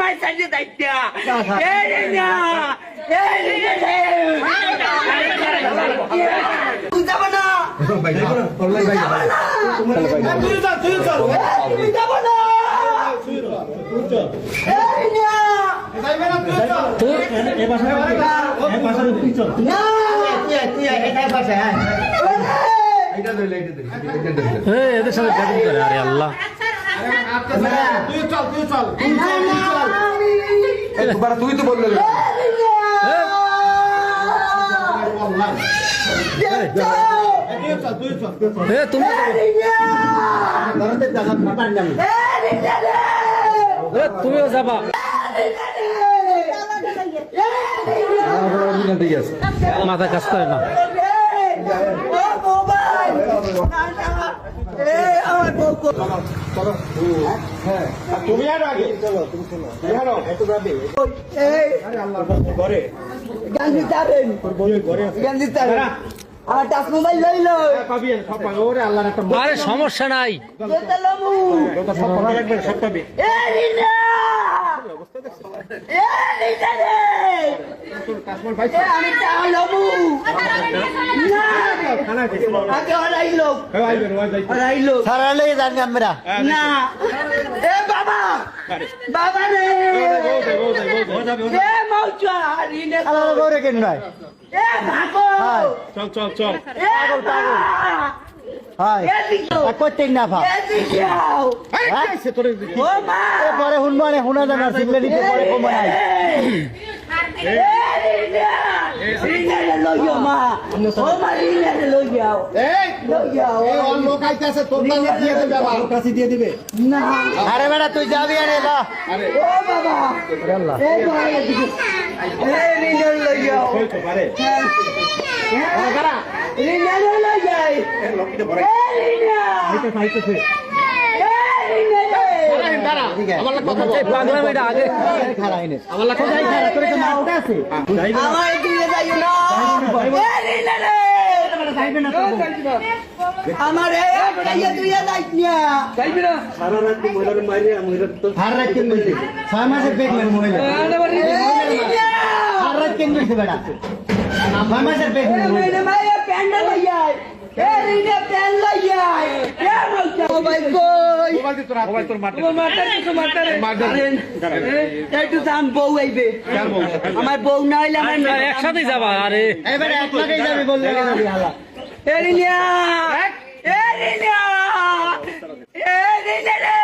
মাই সাইডে দাইতা এই না তুই যাব না ভাই অনলাইন ভাই তুই চল তুই যাব না তুই চল এই না যাইবে না তুই চল তুই এই ভাষায় তুই চল না তুই এই ভাষায় হ্যাঁ এটা ধরে এই এদের সাথে গাড়ি করে আরে আল্লাহ তুই চল একবার তুই তো বললে তুমি তুমিও যাবা মাথা কাজ করে না তুমি আর আগে চলো তুমি চলো বিহারো এত যাবে এই ঘরে গান্ধী যাবেন গান্ধী যাবেন আমার টাচ মোবাইল লইলো পাবি সব পাবি ওরে আল্লাহর একটা আরে সমস্যা নাই চলমু সব পাবি একবার সব পাবি এই রিনা এই রিনা রে তোর টাচ মোবাইল পাইছ আমি চালমু না খানা খেতে আগে আইলো আইলো সারালে জানি আমরা না এ বাবা বাবা রে এ মৌচা রিনা আরে গোরে কেন ভাই এ ভাগো চল পাগল হাই কইতেন না ভা এই কইছে তোরে ও মা এ পরে হুনমানে হুনা জানা সিগলে দিতে পরে কম নাই রিনা লইও মা ও মা রিনা লইও এই লইও এই অল লোক আইতাছে তোর কাছে দিয়ে দেবে বাবা কাছে দিয়ে দিবে না আরে বেটা তুই যাবি আরে বা আরে ও বাবা আল্লাহ এই ভাই এই রিনা লইও কই তো পারে আগারা রিনা লইও এই লোকটা বড় রিনা এটা খাইতেছে আমার কথা বল পাগলা মেয়েটা আগে খাড়া আইনে আমার কথা যাই খাড়া করে তো মারতে আছে আমার দিকে যাইও না এই রিনা রে যাইবে না আমার এই বড়াইয়া তুইয়া যাইছ না যাইবে না সারা রাত মহিলার মাইরে মহিলা তো সারা রাত কেন বললি 6 মাসের পেট মেরে মহিলা সারা রাত কেন বলছিস বেটা 6 মাসের পেট মেরে মাইয়া প্যান্ডা লইয়া এ রিনা প্যান লইয়া এ বলছ মোবাইল কই মোবাইল তোর মারতে একটু দাম বউ আইবে আমার বউ না হইলে আমার একসাথে যাবা আরে এবারে এক লাগাই যাবে বললে যাবি হালা এ রিনা এ রিনা এ রিনা